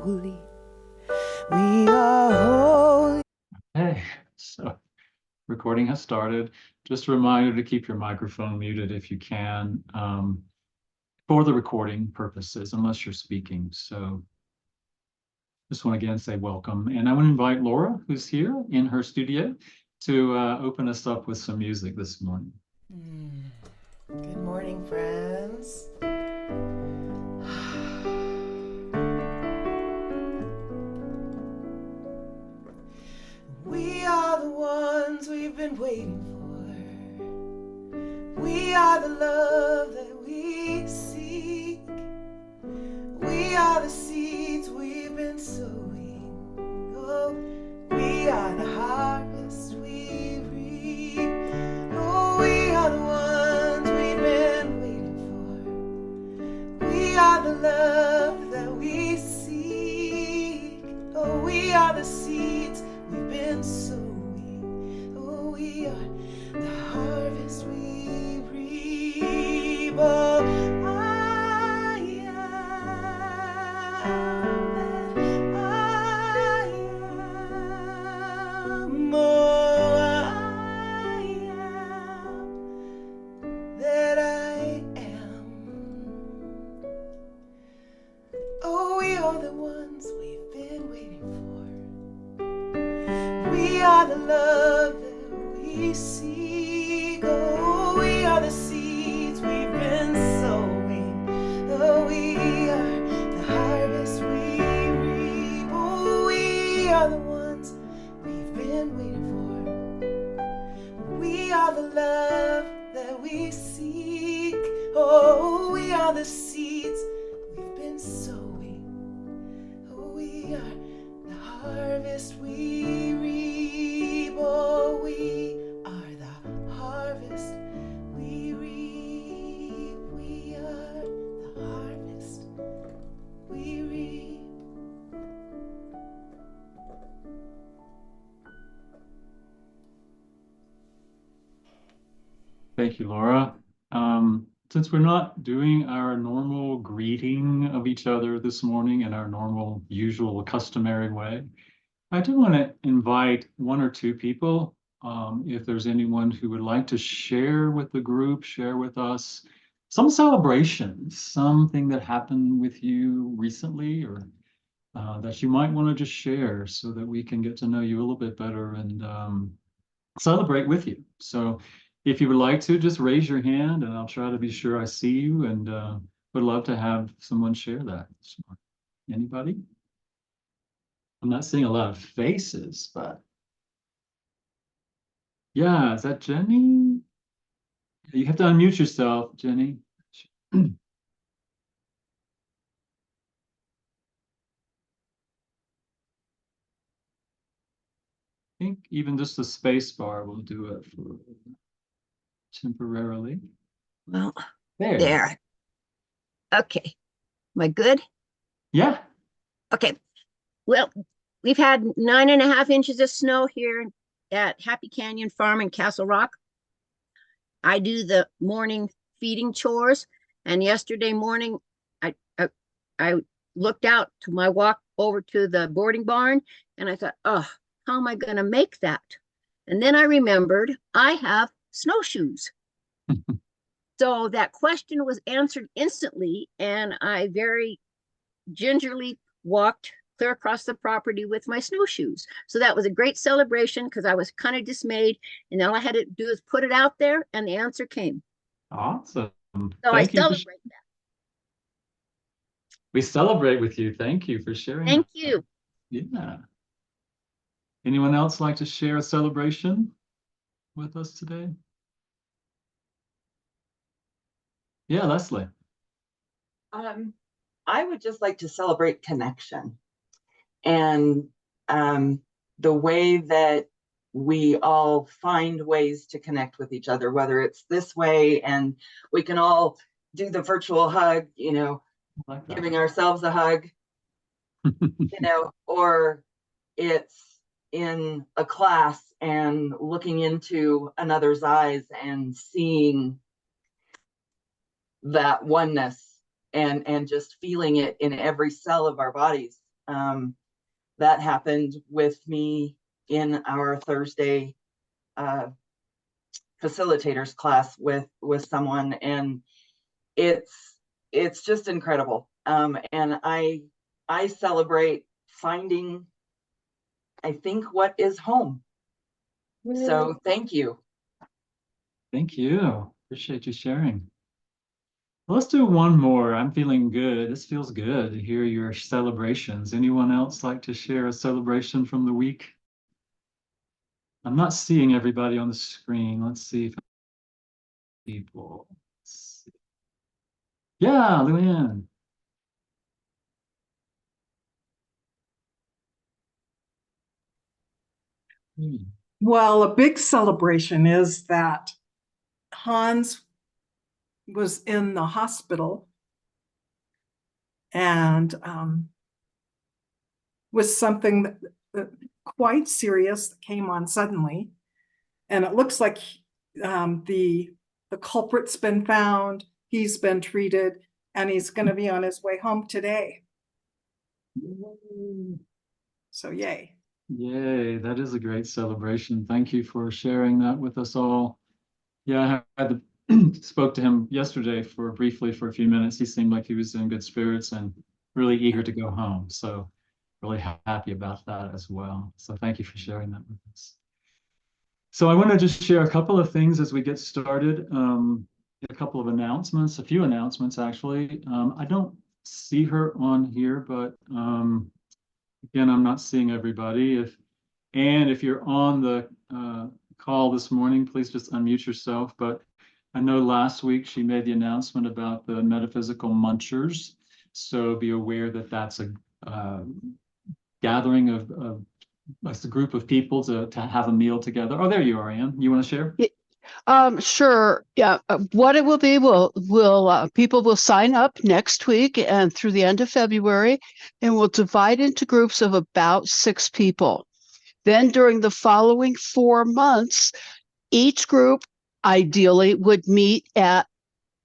holy. We are holy. Hey, so recording has started. Just a reminder to keep your microphone muted if you can, for the recording purposes, unless you're speaking. So just want to again say welcome. And I want to invite Laura, who's here in her studio, to open us up with some music this morning. Good morning, friends. We are the ones we've been waiting for. We are the love that we seek. We are the seeds we've been sowing. Oh, we are the harvest we reap. Oh, we are the ones we've been waiting for. We are the love that we seek. Oh, we are the seeds we've been sowing. Oh, we are the harvest we reap. Oh, I am that I am. Oh, I am that I am. Oh, we are the ones we've been waiting for. We are the love that we seek. Oh, we are the seeds we've been sowing. Oh, we are the harvest we reap. Oh, we are the ones we've been waiting for. We are the love that we seek. Oh, we are the seeds we've been sowing. Oh, we are the harvest we reap. Oh, we are the harvest we reap. We are the harvest we reap. Thank you, Laura. Since we're not doing our normal greeting of each other this morning in our normal, usual, customary way, I do want to invite one or two people, if there's anyone who would like to share with the group, share with us some celebration, something that happened with you recently, or that you might want to just share so that we can get to know you a little bit better and celebrate with you. So if you would like to, just raise your hand and I'll try to be sure I see you, and would love to have someone share that. Anybody? I'm not seeing a lot of faces, but yeah, is that Jenny? You have to unmute yourself, Jenny. I think even just the space bar will do it for temporarily. Well, There. there. Okay. Am I good? Yeah. Okay. Well, we've had 9.5 inches of snow here at Happy Canyon Farm in Castle Rock. I do the morning feeding chores, and yesterday morning I looked out to my walk over to the boarding barn, and I thought, oh, how am I going to make that? And then I remembered I have snowshoes. So that question was answered instantly, and I very gingerly walked clear across the property with my snowshoes. So that was a great celebration because I was kind of dismayed, and all I had to do is put it out there, and the answer came. Awesome. So I Thank you. celebrate that. We celebrate with you. Thank you for sharing. Thank you. Yeah. Anyone else like to share a celebration with us today? Yeah, Leslie. I would just like to celebrate connection and the way that we all find ways to connect with each other, whether it's this way and we can all do the virtual hug, Like giving ourselves a hug, or it's in a class and looking into another's eyes and seeing that oneness and just feeling it in every cell of our bodies. That happened with me in our Thursday facilitators class with someone, and it's just incredible. And I celebrate finding, I think, what is home. So thank you. Thank you. Appreciate you sharing. Well, let's do one more. I'm feeling good. This feels good to hear your celebrations. Anyone else like to share a celebration from the week? I'm not seeing everybody on the screen. Let's see if people. Yeah, Luann. Well, a big celebration is that Hans was in the hospital and was something that quite serious that came on suddenly. And it looks like the culprit's been found, he's been treated, and he's going to be on his way home today. So yay. Yay, that is a great celebration. Thank you for sharing that with us all. Yeah, I had spoke to him yesterday briefly for a few minutes. He seemed like he was in good spirits and really eager to go home. So really happy about that as well. So thank you for sharing that with us. So I want to just share a couple of things as we get started. A couple of announcements, a few announcements actually. I don't see her on here, but again, I'm not seeing everybody. If you're on the call this morning, please just unmute yourself. But I know last week she made the announcement about the metaphysical munchers. So be aware that that's a gathering of a group of people to have a meal together. Oh, there you are, Ann. You want to share? Sure. Yeah. What it will be, people will sign up next week and through the end of February, and we'll divide into groups of about 6 people. Then during the following 4 months, each group ideally would meet at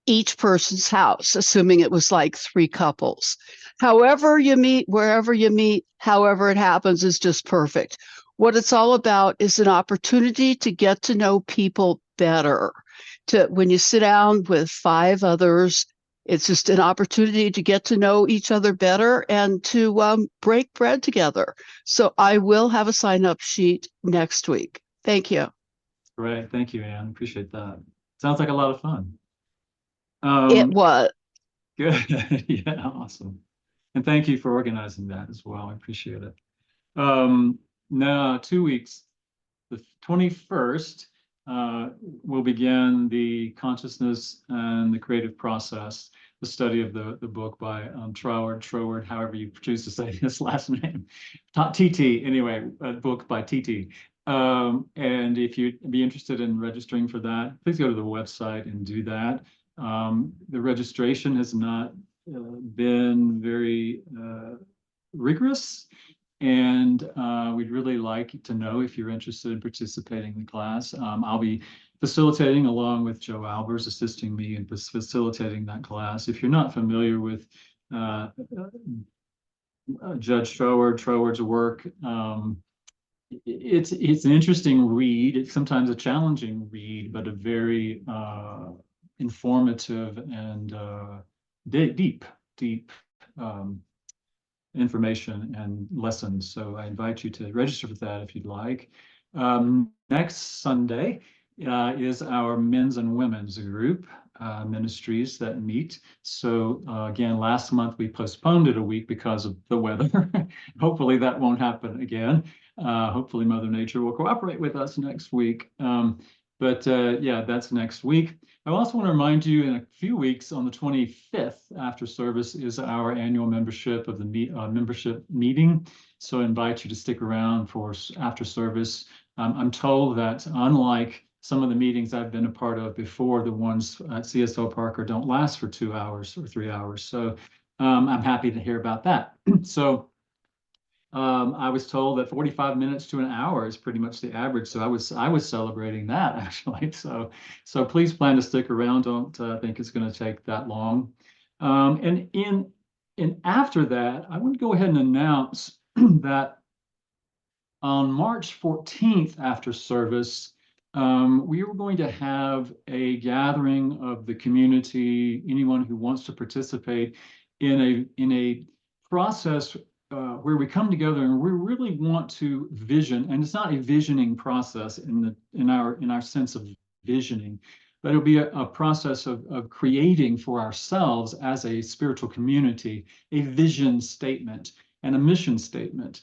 each person's house, assuming it was like 3 couples. However you meet, wherever you meet, however it happens is just perfect. What it's all about is an opportunity to get to know people better. When you sit down with 5 others, it's just an opportunity to get to know each other better and to break bread together. So I will have a sign-up sheet next week. Thank you. Great. Thank you, Ann. Appreciate that. Sounds like a lot of fun. It was. Good. Yeah, awesome. And thank you for organizing that as well. I appreciate it. Now, 2 weeks, the 21st, we'll begin the consciousness and the creative process, the study of the book by Troward, however you choose to say his last name, TT, anyway, a book by TT. And if you'd be interested in registering for that, please go to the website and do that. The registration has not been very rigorous, and we'd really like to know if you're interested in participating in the class. I'll be facilitating along with Joe Albers, assisting me in facilitating that class. If you're not familiar with Judge Troward's work, it's an interesting read. It's sometimes a challenging read, but a very informative and deep information and lessons. So I invite you to register for that if you'd like. Next Sunday is our men's and women's group ministries that meet. So again, last month we postponed it a week because of the weather. Hopefully that won't happen again. Hopefully Mother Nature will cooperate with us next week. Yeah, that's next week. I also want to remind you in a few weeks on the 25th after service is our annual membership of the membership meeting. So I invite you to stick around for after service. I'm told that unlike some of the meetings I've been a part of before, the ones at CSO Parker don't last for 2 hours or 3 hours. So I'm happy to hear about that. So I was told that 45 minutes to an hour is pretty much the average. So I was celebrating that actually. So please plan to stick around. Don't think it's going to take that long. And in And after that, I want to go ahead and announce that on March 14th after service, we are going to have a gathering of the community, anyone who wants to participate in a process where we come together and we really want to vision, and it's not a visioning process in our sense of visioning, but it'll be a process of creating for ourselves as a spiritual community a vision statement and a mission statement.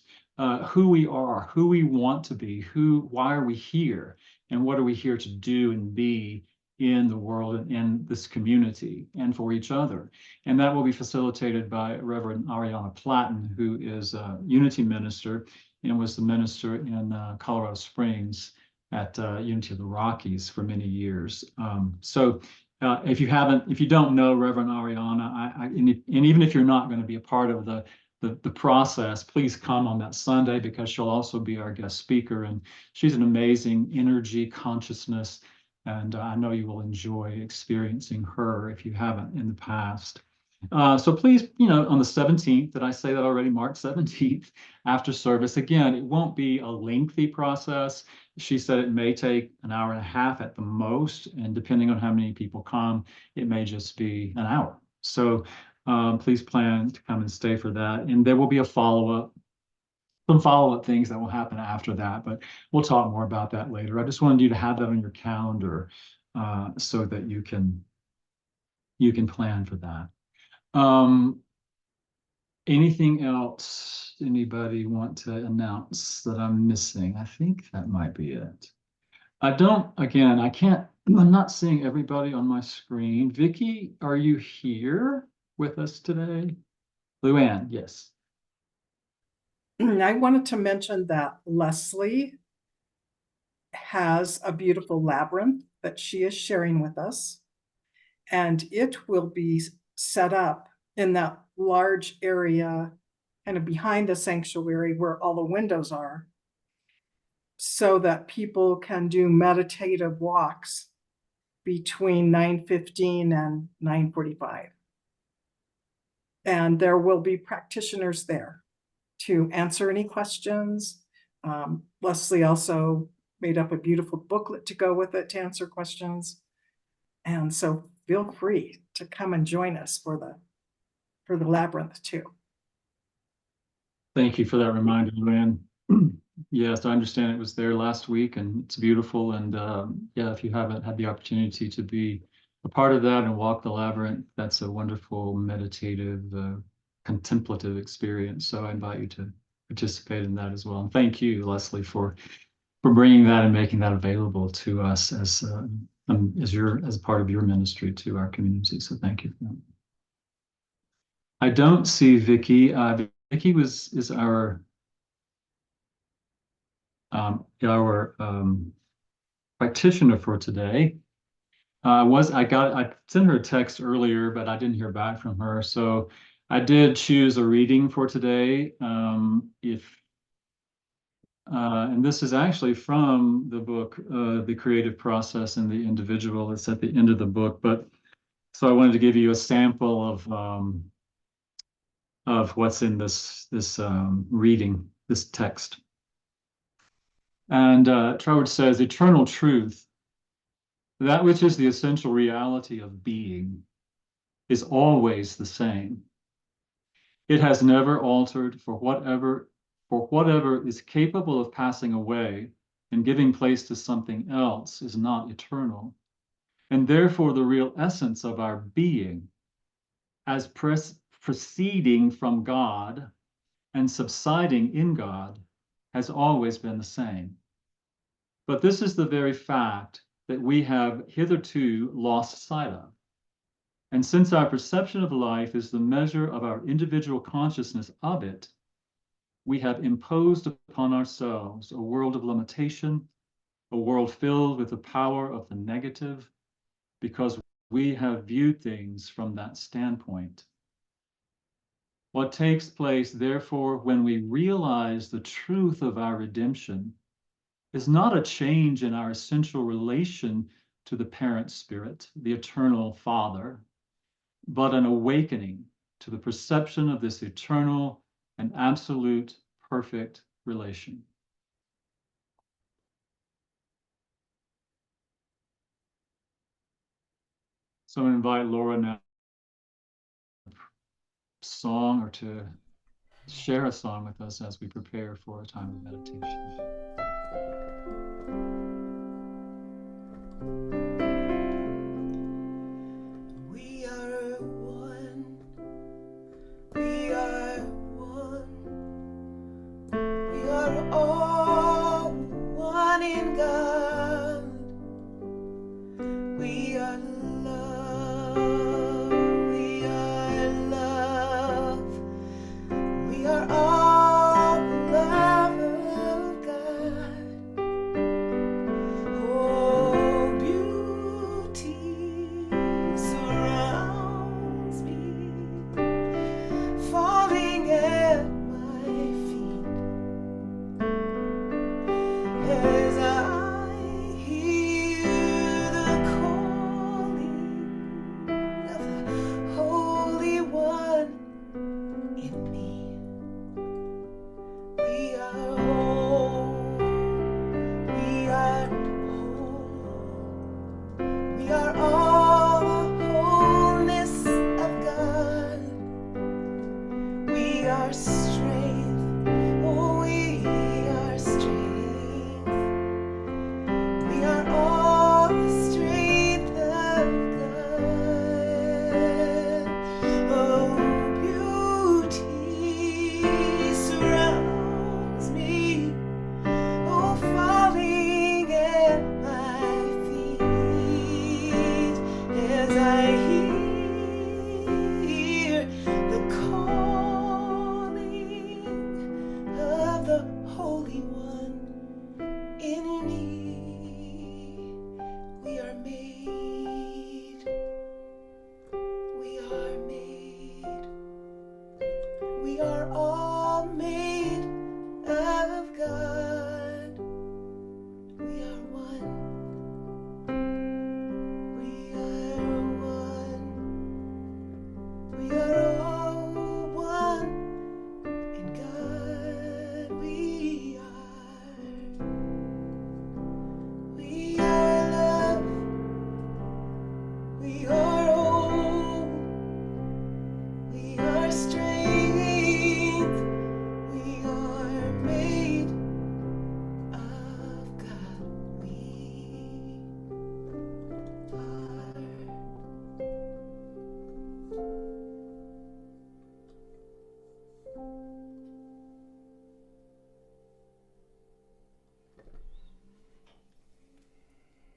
Who we are, who we want to be, why are we here, and what are we here to do and be in the world and in this community and for each other. And that will be facilitated by Reverend Ariana Platten, who is a Unity minister and was the minister in Colorado Springs at Unity of the Rockies for many years. If you don't know Reverend Ariana, and even if you're not going to be a part of the process, please come on that Sunday, because she'll also be our guest speaker, and she's an amazing energy consciousness, and I know you will enjoy experiencing her if you haven't in the past. So please, on the 17th, did I say that already? March 17th, after service. Again, it won't be a lengthy process. She said it may take an hour and a half at the most, and depending on how many people come, it may just be an hour. So please plan to come and stay for that. And there will be some follow-up things that will happen after that, but we'll talk more about that later. I just wanted you to have that on your calendar so that you can plan for that. Anything else anybody want to announce that I'm missing? I think that might be it. I'm not seeing everybody on my screen. Vicki, are you here with us today? Luann, yes. I wanted to mention that Leslie has a beautiful labyrinth that she is sharing with us, and it will be set up in that large area kind of behind the sanctuary where all the windows are, so that people can do meditative walks between 9:15 and 9:45. And there will be practitioners there to answer any questions. Leslie also made up a beautiful booklet to go with it to answer questions. And so feel free to come and join us for the labyrinth too. Thank you for that reminder, Luann. Yes, I understand it was there last week, and it's beautiful. And yeah, if you haven't had the opportunity to be a part of that and walk the labyrinth, that's a wonderful meditative, contemplative experience. So I invite you to participate in that as well. And thank you, Leslie, for bringing that and making that available to us as part of your ministry to our community. So thank you for that. I don't see Vicki. Vicki is our practitioner for today. I sent her a text earlier, but I didn't hear back from her. So I did choose a reading for today. And this is actually from the book, The Creative Process and the Individual. It's at the end of the book, but so I wanted to give you a sample of what's in this reading, this text. And Troward says, eternal truth, that which is the essential reality of being, is always the same. It has never altered, for whatever is capable of passing away and giving place to something else is not eternal. And therefore the real essence of our being, as proceeding from God and subsiding in God, has always been the same. But this is the very fact that we have hitherto lost sight of. And since our perception of life is the measure of our individual consciousness of it, we have imposed upon ourselves a world of limitation, a world filled with the power of the negative, because we have viewed things from that standpoint. What takes place, therefore, when we realize the truth of our redemption is not a change in our essential relation to the parent spirit, the eternal Father, but an awakening to the perception of this eternal and absolute perfect relation. So I invite Laura now song or to share a song with us as we prepare for a time of meditation. We are one. We are one. We are all one in God. We are love. We are love. We are all the love of God. Oh, beauty surrounds me, falling at my feet as I hear the calling of the Holy One in me. We are whole. We are whole. We are all the wholeness of God. We are strength. Oh, we are strength. We are all the strength of God. Oh, beauty surrounds me. Oh, falling at my feet as I hear the calling of the Holy One in me. We are made. We are made. We are all made of God. We are one. We are one. We are all one in God. We are. We are love. We are whole. We are strength. We are made of God. We are.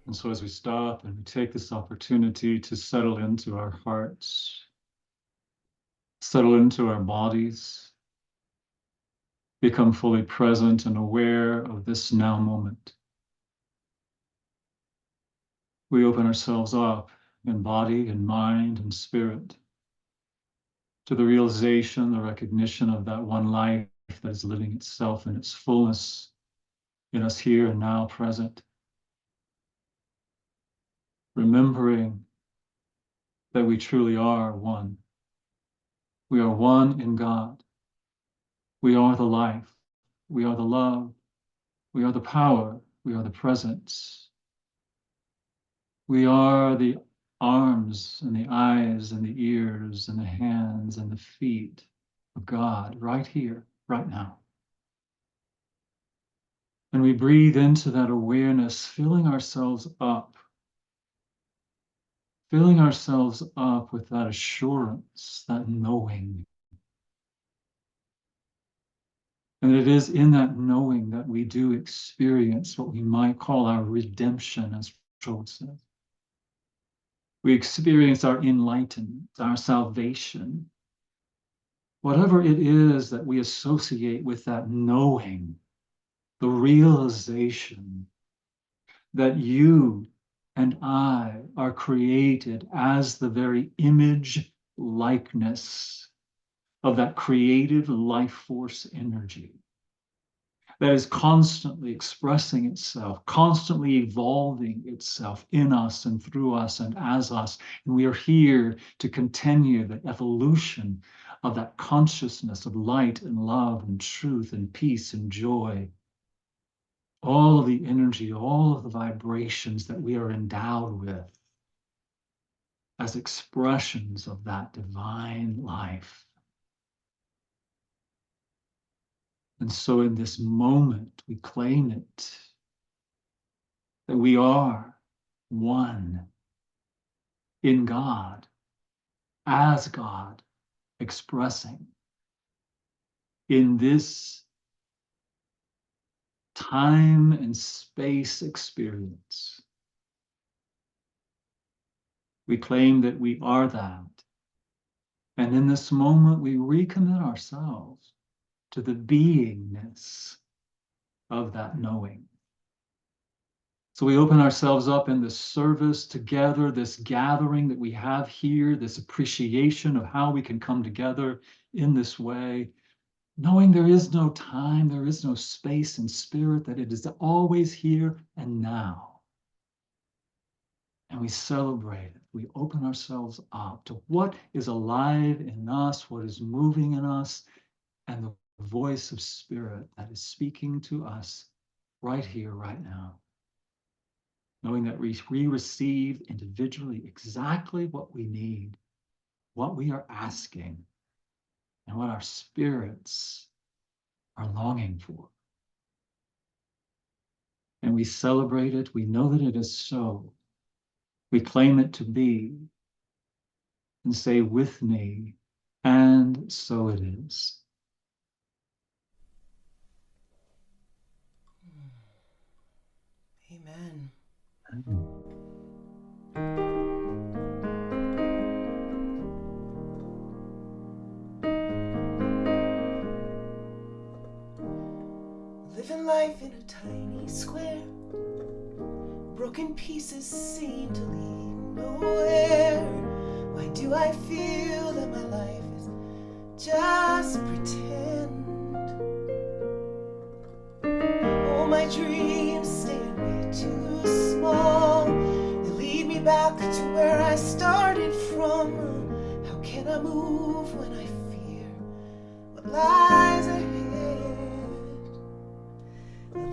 And so as we stop and we take this opportunity to settle into our hearts, settle into our bodies, become fully present and aware of this now moment, we open ourselves up in body and mind and spirit to the realization, the recognition of that one life that is living itself in its fullness in us here and now present. Remembering that we truly are one. We are one in God. We are the life. We are the love. We are the power. We are the presence. We are the arms and the eyes and the ears and the hands and the feet of God right here, right now. And we breathe into that awareness, filling ourselves up with that assurance, that knowing. And it is in that knowing that we do experience what we might call our redemption, as Joel says. We experience our enlightenment, our salvation. Whatever it is that we associate with that knowing, the realization that you and I are created as the very image likeness of that creative life force energy. that is constantly expressing itself, constantly evolving itself in us and through us and as us. And we are here to continue the evolution of that consciousness of light and love and truth and peace and joy. All of the energy, all of the vibrations that we are endowed with as expressions of that divine life. And so in this moment, we claim it, that we are one in God, as God, expressing in this time and space experience. We claim that we are that. And in this moment, we recommit ourselves to the beingness of that knowing. So we open ourselves up in this service together, this gathering that we have here, this appreciation of how we can come together in this way, knowing there is no time, there is no space and spirit, that it is always here and now. And we celebrate it. We open ourselves up to what is alive in us, what is moving in us, and the voice of spirit that is speaking to us right here, right now. Knowing that we receive individually exactly what we need, what we are asking, and what our spirits are longing for. And we celebrate it. We know that it is so. We claim it to be, and say with me, and so it is. Amen. Living life in a tiny square, broken pieces seem to lead nowhere. Why do I feel that my life is just pretend? All my dreams stay way too small. They lead me back to where I started from. How can I move when I fear what lies ahead?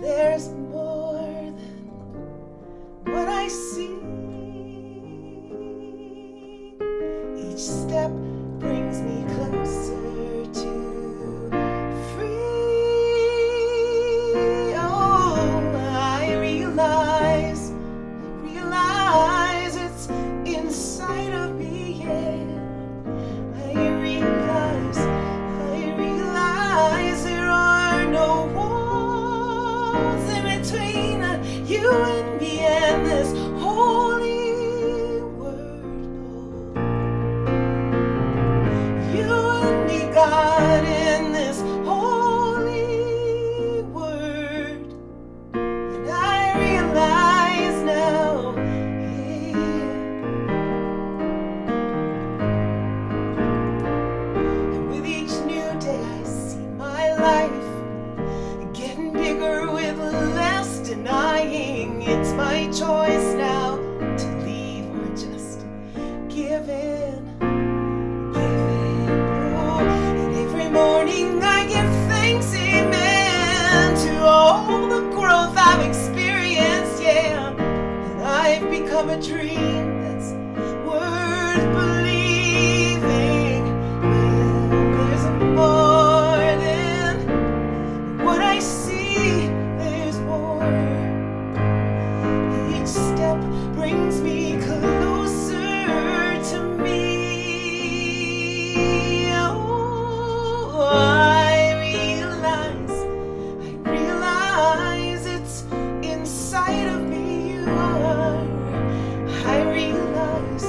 There's more than what I see. Each step brings me closer to free. Oh, I realize it's inside of me, yeah. I realize there are no walls in between you and me and this holy word. You and me, God, in this holy word. And I realize now, yeah. And with each new day I see my life getting bigger with less denying. It's my choice now to leave or just give in. Oh, and every morning I give thanks, amen, to all the growth I've experienced, yeah. And I've become a dream that's worth believing. Well, there's more than what I see, there's more. Each step brings me closer to me. Oh, I realize it's inside of me. You are. I realize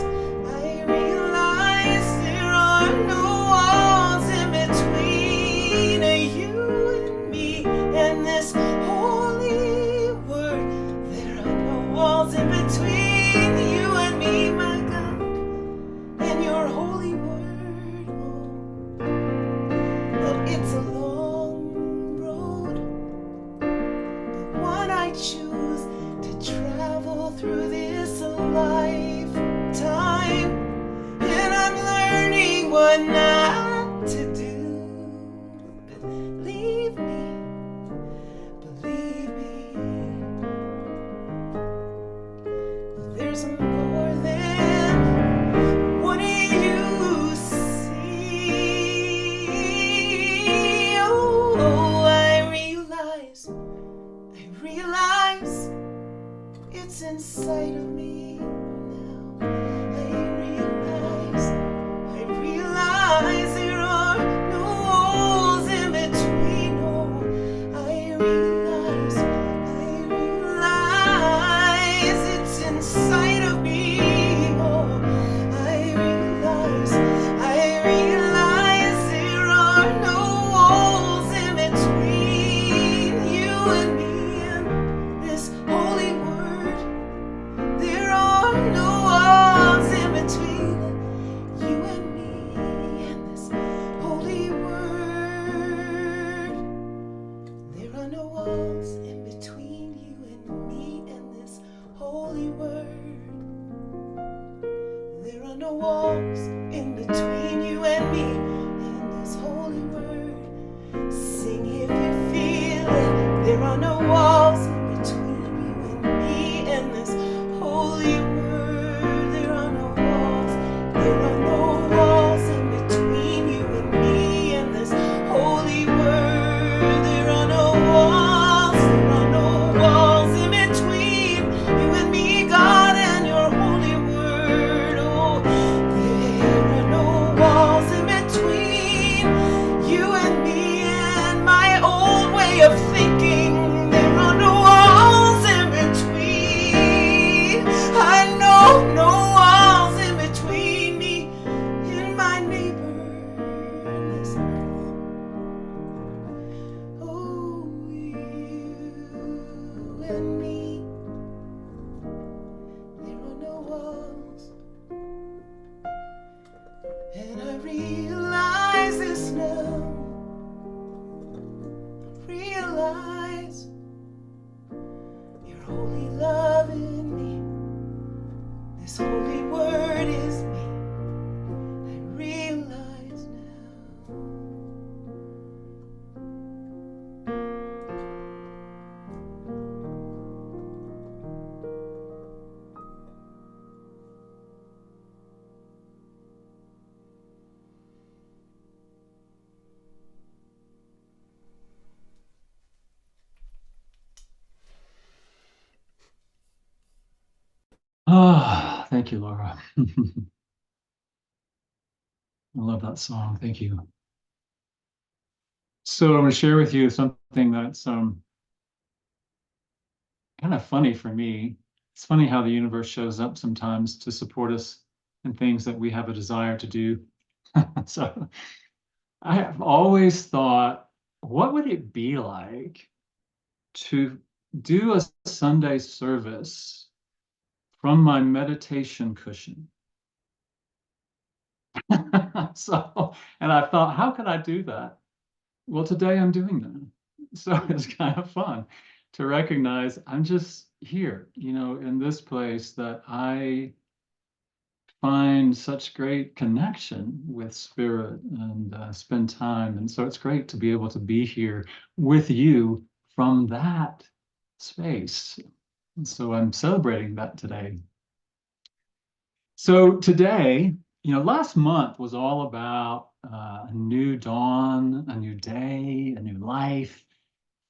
no walls in between you and me and this holy word. Sing if you feel it. There are no walls in between you and me and this holy word. There are no walls. There are no walls in between you and me and this holy word. There are no walls. There are no walls in between you and me, God, and your holy word. Oh, there are no walls in between you and me and my old way of thinking. There are no walls in between. I know no walls in between me and my neighbor in this earth. Oh, you and me. There are no walls. And I realize this now. Realize your holy love in me. This holy word is me. I realize now. Ah, thank you, Laura. I love that song. Thank you. So I'm going to share with you something that's kind of funny for me. It's funny how the universe shows up sometimes to support us in things that we have a desire to do. So I have always thought, what would it be like to do a Sunday service from my meditation cushion? So, and I thought, how could I do that? Well, today I'm doing that. So it's kind of fun to recognize I'm just here, in this place that I find such great connection with spirit and spend time. And so it's great to be able to be here with you from that space. And so I'm celebrating that today. So today, last month was all about a new dawn, a new day, a new life,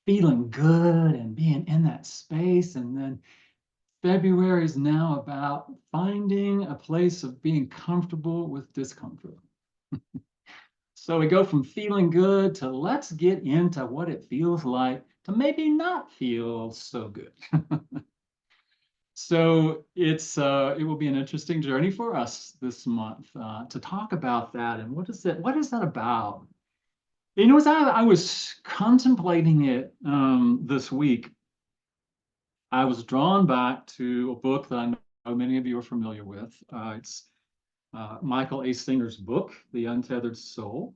feeling good and being in that space. And then February is now about finding a place of being comfortable with discomfort. So we go from feeling good to let's get into what it feels like to maybe not feel so good. So it will be an interesting journey for us this month to talk about that and what is that about? As I was contemplating it this week, I was drawn back to a book that I know many of you are familiar with. It's Michael A. Singer's book, The Untethered Soul.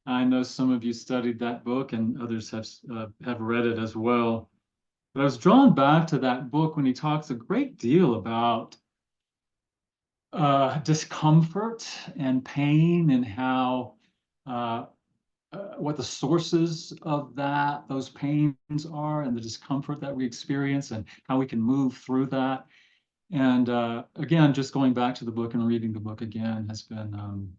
I know some of you studied that book and others have read it as well. But I was drawn back to that book when he talks a great deal about discomfort and pain and how what the sources of those pains are and the discomfort that we experience and how we can move through that. And again, just going back to the book and reading the book again has been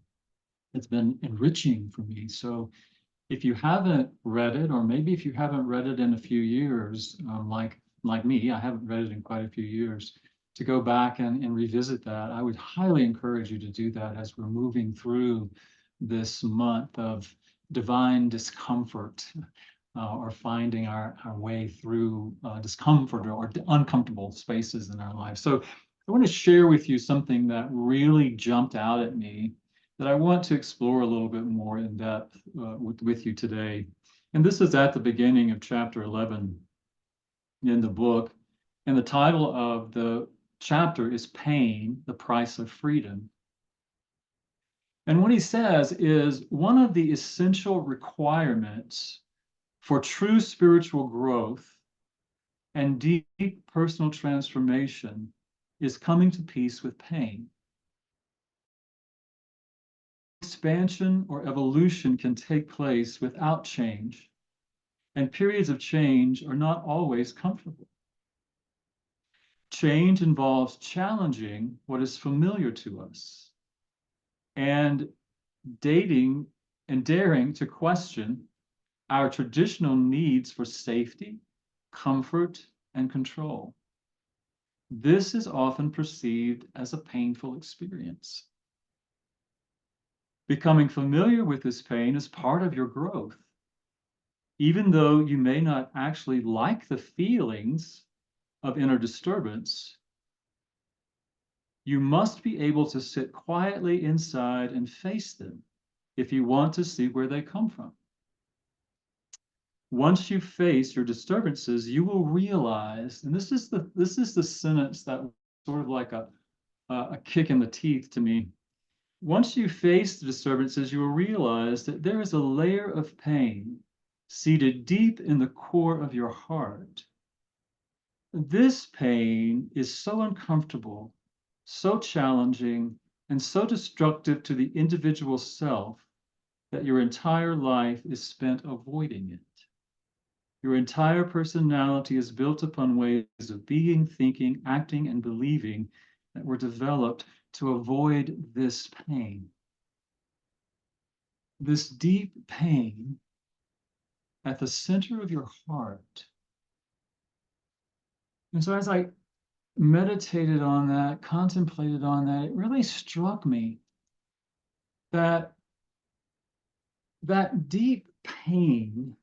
it's been enriching for me. So if you haven't read it, or maybe if you haven't read it in a few years, like me, I haven't read it in quite a few years, to go back and revisit that, I would highly encourage you to do that as we're moving through this month of divine discomfort, or finding our way through discomfort or uncomfortable spaces in our lives. So I want to share with you something that really jumped out at me that I want to explore a little bit more in depth with you today. And this is at the beginning of chapter 11 in the book. And the title of the chapter is Pain, the Price of Freedom. And what he says is one of the essential requirements for true spiritual growth and deep personal transformation is coming to peace with pain. expansion or evolution can take place without change, and periods of change are not always comfortable. Change involves challenging what is familiar to us and dating and daring to question our traditional needs for safety, comfort, and control. This is often perceived as a painful experience. Becoming familiar with this pain is part of your growth. Even though you may not actually like the feelings of inner disturbance, you must be able to sit quietly inside and face them if you want to see where they come from. Once you face your disturbances, you will realize, and this is the sentence that sort of like a kick in the teeth to me. Once you face the disturbances, you will realize that there is a layer of pain seated deep in the core of your heart. This pain is so uncomfortable, so challenging, and so destructive to the individual self that your entire life is spent avoiding it. Your entire personality is built upon ways of being, thinking, acting, and believing that were developed to avoid this pain. This deep pain at the center of your heart. And so as I meditated on that, contemplated on that, it really struck me that that deep pain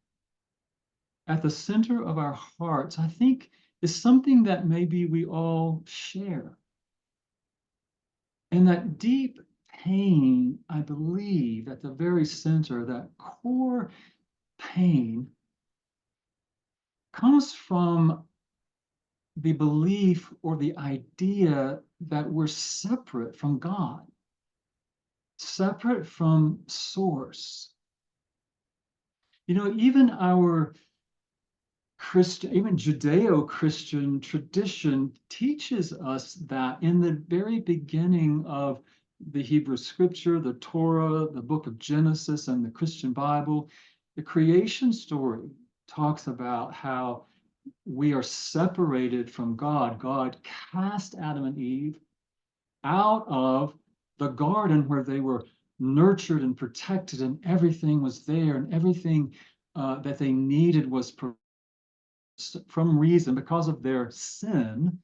at the center of our hearts, I think, is something that maybe we all share. And that deep pain, I believe, at the very center, that core pain, comes from the belief or the idea that we're separate from God, separate from Source. You know, even our Christian, even Judeo-Christian tradition teaches us that in the very beginning of the Hebrew scripture, the Torah, the book of Genesis, and the Christian Bible, the creation story talks about how we are separated from God. God cast Adam and Eve out of the garden where they were nurtured and protected, and everything was there, and everything that they needed was from reason. Because of their sin,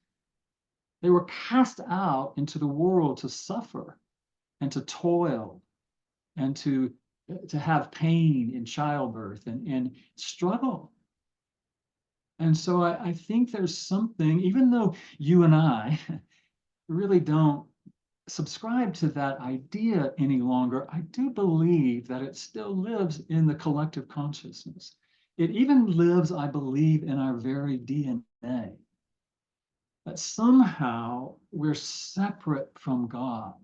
they were cast out into the world to suffer and to toil and to have pain in childbirth and struggle. And so I think there's something, even though you and I really don't subscribe to that idea any longer, I do believe that it still lives in the collective consciousness. It even lives, I believe, in our very DNA. That somehow we're separate from God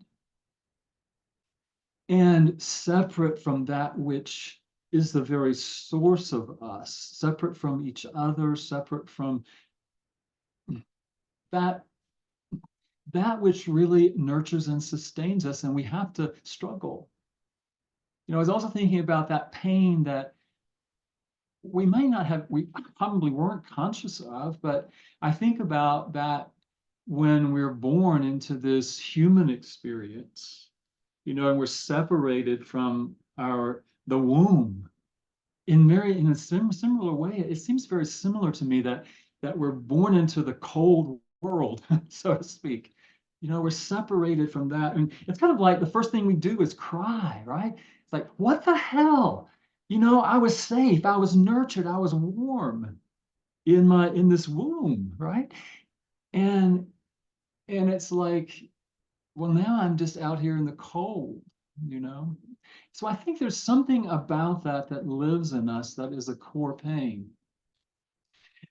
and separate from that which is the very source of us, separate from each other, separate from that which really nurtures and sustains us, and we have to struggle. You know, I was also thinking about that pain that we probably weren't conscious of, but I think about that when we're born into this human experience, you know, and we're separated from the womb in a similar way. It seems very similar to me that we're born into the cold world, so to speak. You know, we're separated from that. And it's kind of like the first thing we do is cry, right? It's like, what the hell? You know, I was safe, I was nurtured, I was warm in this womb, right? And it's like, well, now I'm just out here in the cold, you know? So I think there's something about that lives in us that is a core pain.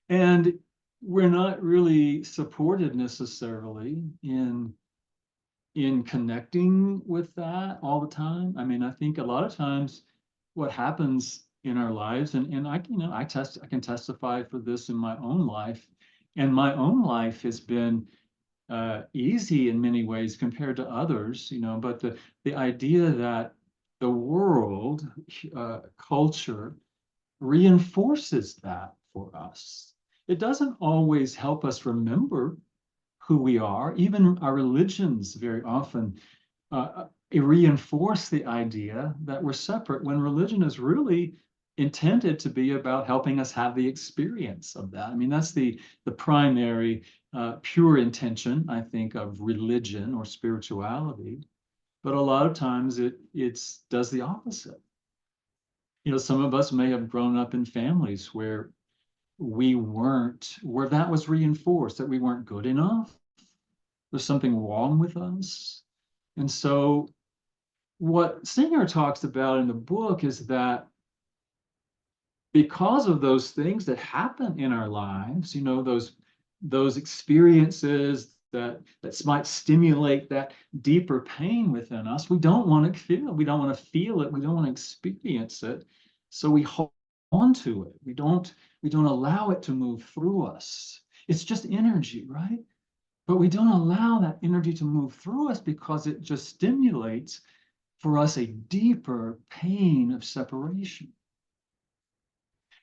And we're not really supported necessarily in connecting with that all the time. I mean, I think a lot of times what happens in our lives, and I can testify for this in my own life, and my own life has been easy in many ways compared to others, you know, but the idea that the world, culture, reinforces that for us. It doesn't always help us remember who we are. Even our religions very often reinforce the idea that we're separate, when religion is really intended to be about helping us have the experience of that. I mean, that's the primary pure intention, I think, of religion or spirituality. But a lot of times it does the opposite. You know, some of us may have grown up in families where where that was reinforced, that we weren't good enough. There's something wrong with us. And so what Singer talks about in the book is that because of those things that happen in our lives, you know, those experiences that might stimulate that deeper pain within us, we don't want to feel. We don't want to feel it. We don't want to experience it. So we hold on to it. We don't allow it to move through us. It's just energy, right? But we don't allow that energy to move through us because it just stimulates for us a deeper pain of separation.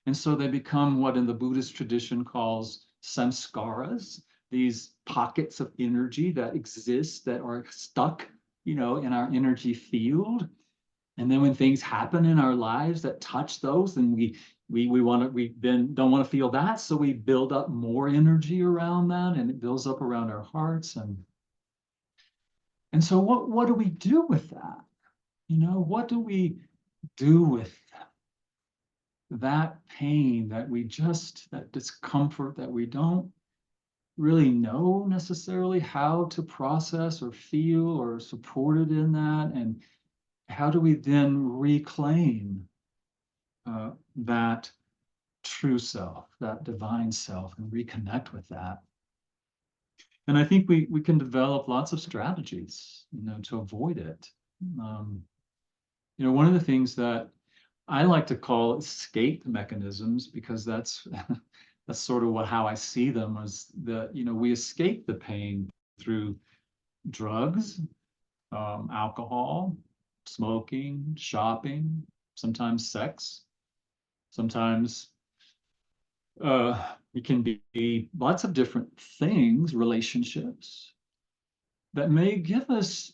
And so they become what in the Buddhist tradition calls samskaras, these pockets of energy that exist, that are stuck, you know, in our energy field. And then when things happen in our lives that touch those, then we then don't want to feel that. So we build up more energy around that, and it builds up around our hearts. And so what do we do with that? You know, what do we do with that pain, that discomfort that we don't really know necessarily how to process or feel or support it in that? And how do we then reclaim that true self, that divine self, and reconnect with that? And I think we can develop lots of strategies, you know, to avoid it. You know, one of the things that I like to call escape mechanisms, because that's that's sort of how I see them, as that, you know, we escape the pain through drugs, alcohol, smoking, shopping, sometimes sex, sometimes it can be lots of different things, relationships, that may give us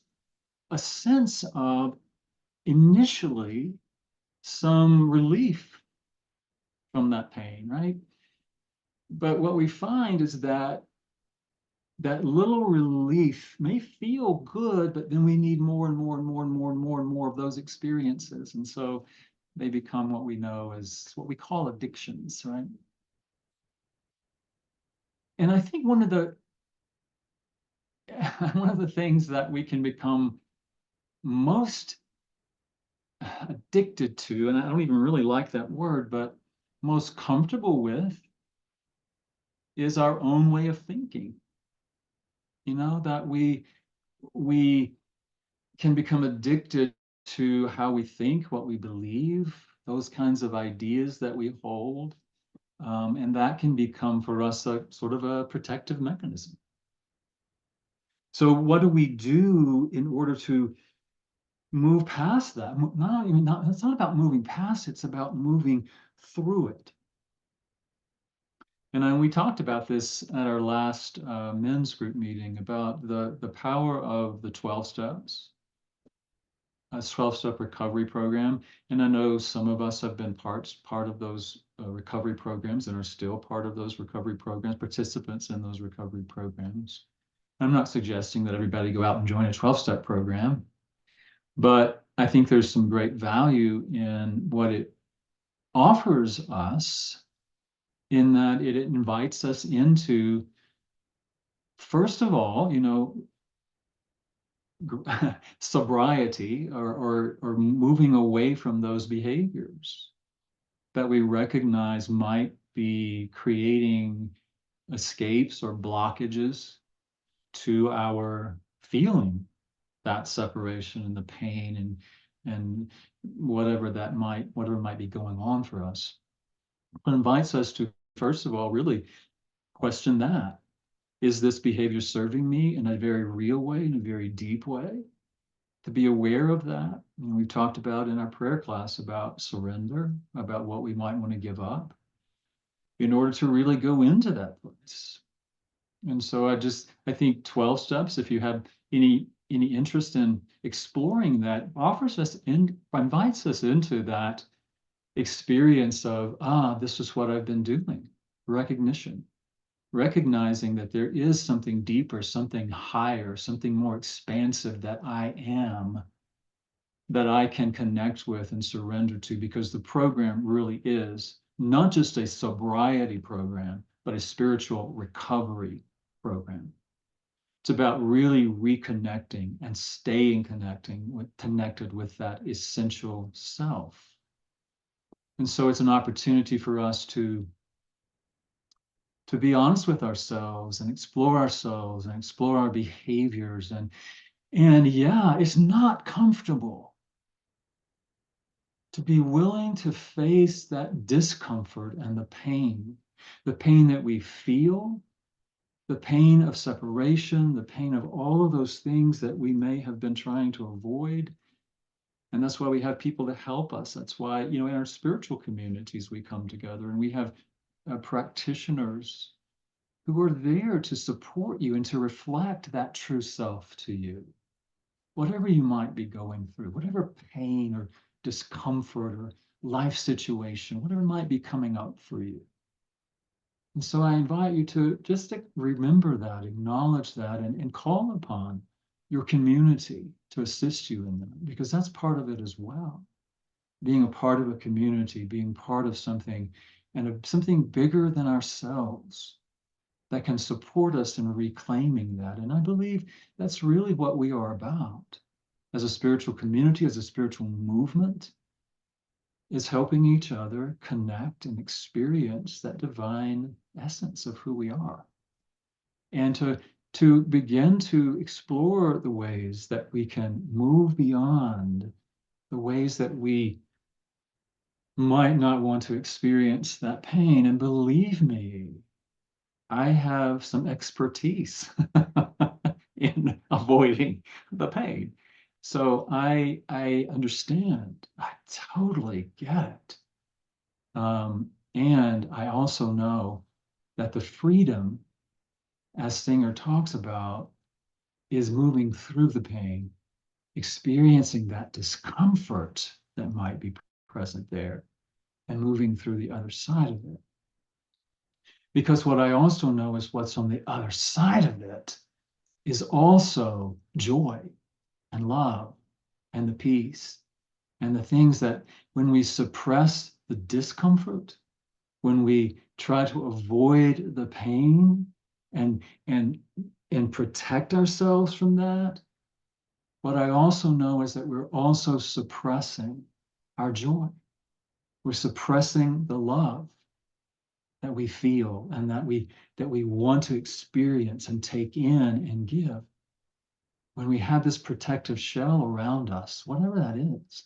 a sense of initially some relief from that pain, right? But what we find is that that little relief may feel good, but then we need more and more and more and more and more and more of those experiences. And so they become what we know as what we call addictions, right? And I think one of the things that we can become most addicted to, and I don't even really like that word, but most comfortable with, is our own way of thinking. You know, that we can become addicted to how we think, what we believe, those kinds of ideas that we hold. And that can become for us a sort of a protective mechanism. So what do we do in order to move past that? It's not about moving past, it's about moving through it. And we talked about this at our last men's group meeting, about the power of the 12 steps, a 12-step recovery program. And I know some of us have been part of those recovery programs and are still part of those recovery programs, participants in those recovery programs. I'm not suggesting that everybody go out and join a 12-step program, but I think there's some great value in what it offers us, in that it invites us into, first of all, you know, sobriety, or moving away from those behaviors that we recognize might be creating escapes or blockages to our feeling that separation and the pain and whatever might be going on for us. It invites us to, first of all, really question that. Is this behavior serving me in a very real way, in a very deep way? to be aware of that. And we talked about in our prayer class about surrender, about what we might want to give up in order to really go into that place. And so I think 12 steps, if you have any interest in exploring that, invites us into that experience of, this is what I've been doing, recognition, recognizing that there is something deeper, something higher, something more expansive that I am, that I can connect with and surrender to, because the program really is not just a sobriety program, but a spiritual recovery program. It's about really reconnecting and staying connected with that essential self. And so it's an opportunity for us to be honest with ourselves and explore our behaviors. And yeah, it's not comfortable to be willing to face that discomfort and the pain that we feel, the pain of separation, the pain of all of those things that we may have been trying to avoid. And that's why we have people to help us. That's why, in our spiritual communities, we come together and we have practitioners who are there to support you and to reflect that true self to you. Whatever you might be going through, whatever pain or discomfort or life situation, whatever might be coming up for you. And so I invite you to just remember that, acknowledge that, and call upon your community to assist you in that, because that's part of it as well. Being a part of a community, being part of something, and something bigger than ourselves that can support us in reclaiming that. And I believe that's really what we are about as a spiritual community, as a spiritual movement, is helping each other connect and experience that divine essence of who we are. And to begin to explore the ways that we can move beyond the ways that we might not want to experience that pain. And believe me, I have some expertise in avoiding the pain. So I understand. I totally get it. And I also know that the freedom, as Singer talks about, is moving through the pain, experiencing that discomfort that might be present there, and moving through the other side of it. Because what I also know is what's on the other side of it is also joy and love and the peace and the things that, when we suppress the discomfort, when we try to avoid the pain and protect ourselves from that, what I also know is that we're also suppressing our joy. We're suppressing the love that we feel and that we want to experience and take in and give. When we have this protective shell around us, whatever that is,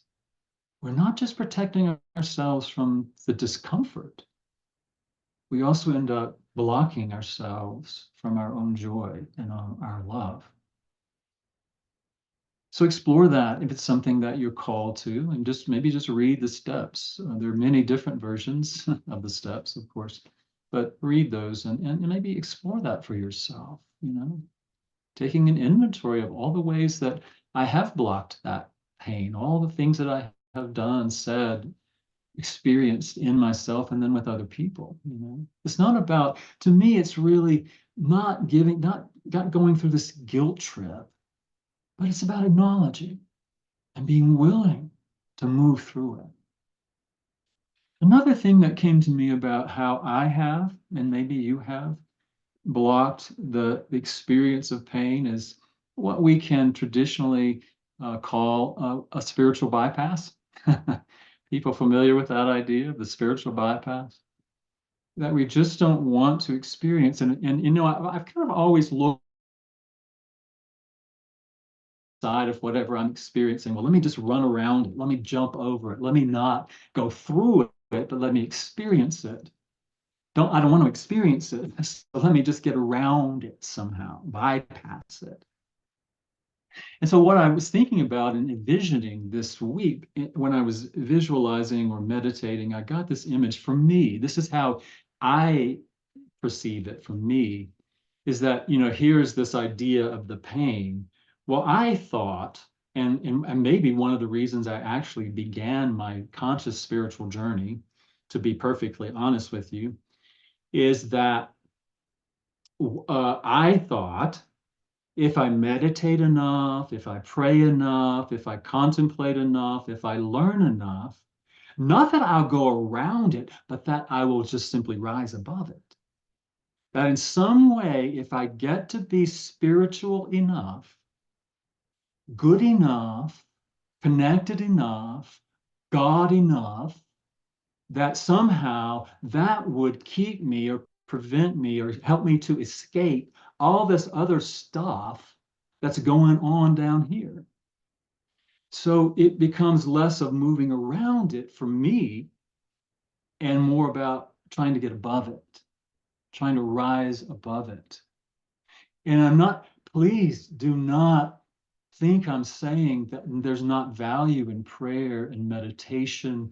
we're not just protecting ourselves from the discomfort. We also end up blocking ourselves from our own joy and our love. So explore that if it's something that you're called to, and maybe just read the steps. There are many different versions of the steps, of course, but read those and maybe explore that for yourself, taking an inventory of all the ways that I have blocked that pain, all the things that I have done, said, experienced in myself and then with other people. It's not about, to me, it's really not going through this guilt trip, but it's about acknowledging and being willing to move through it. Another thing that came to me about how I have, and maybe you have, blocked the experience of pain is what we can traditionally call a spiritual bypass. People familiar with that idea, the spiritual bypass? That we just don't want to experience. And I've kind of always looked side of whatever I'm experiencing. Well, let me just run around it. Let me jump over it. Let me not go through it, but let me experience it. I don't want to experience it. So let me just get around it somehow, bypass it. And so what I was thinking about and envisioning this week, when I was visualizing or meditating, I got this image for me. This is how I perceive it for me, is that, here's this idea of the pain. Well, I thought, and maybe one of the reasons I actually began my conscious spiritual journey, to be perfectly honest with you, is that I thought if I meditate enough, if I pray enough, if I contemplate enough, if I learn enough, not that I'll go around it, but that I will just simply rise above it. That in some way, if I get to be spiritual enough, good enough, connected enough, God enough, that somehow that would keep me or prevent me or help me to escape all this other stuff that's going on down here. So it becomes less of moving around it for me and more about trying to get above it, trying to rise above it. And please do not think I'm saying that there's not value in prayer and meditation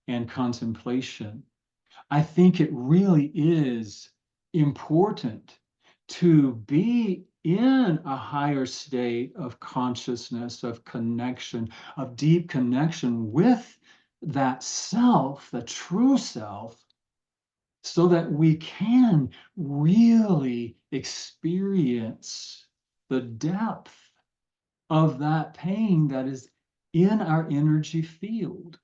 and contemplation. I think it really is important to be in a higher state of consciousness, of connection, of deep connection with that self, the true self, so that we can really experience the depth of that pain that is in our energy field.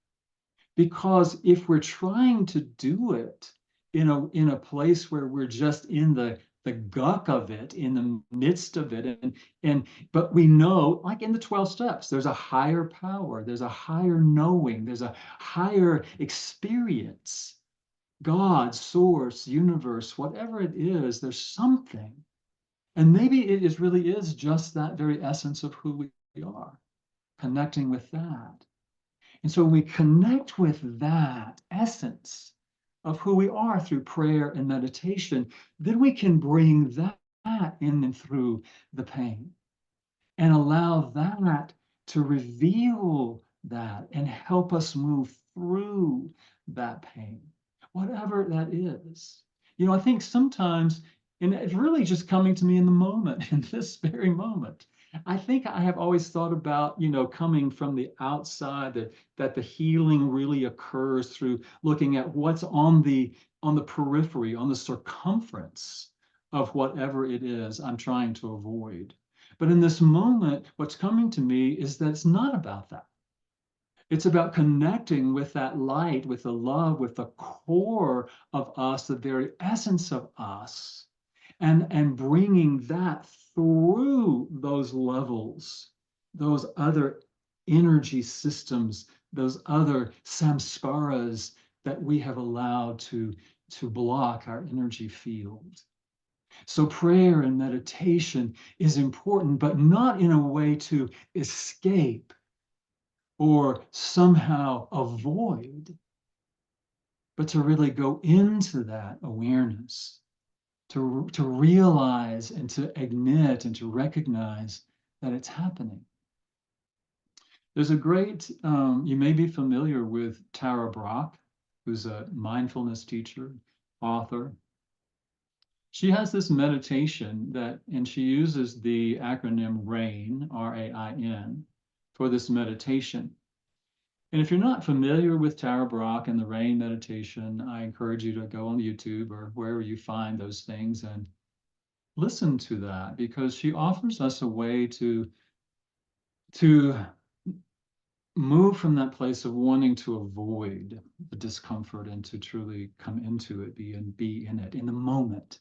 Because if we're trying to do it in a place where we're just in the guck of it, in the midst of it, but we know, like in the 12 steps, there's a higher power, there's a higher knowing, there's a higher experience. God, source, universe, whatever it is, there's something. And maybe it really is just that very essence of who we are, connecting with that. And so we connect with that essence of who we are through prayer and meditation, then we can bring that in and through the pain and allow that to reveal that and help us move through that pain, whatever that is. I think sometimes, and it's really just coming to me in the moment, in this very moment, I think I have always thought about, coming from the outside, that the healing really occurs through looking at what's on the periphery, on the circumference of whatever it is I'm trying to avoid. But in this moment, what's coming to me is that it's not about that. It's about connecting with that light, with the love, with the core of us, the very essence of us, and bringing that through those levels, those other energy systems, those other samskaras that we have allowed to block our energy field. So prayer and meditation is important, but not in a way to escape or somehow avoid, but to really go into that awareness, to realize and to admit and to recognize that it's happening. There's a great, you may be familiar with Tara Brach, who's a mindfulness teacher, author. She has this meditation and she uses the acronym RAIN, R-A-I-N, for this meditation. And if you're not familiar with Tara Brach and the RAIN meditation, I encourage you to go on YouTube or wherever you find those things and listen to that, because she offers us a way to move from that place of wanting to avoid the discomfort and to truly come into it, be in it, in the moment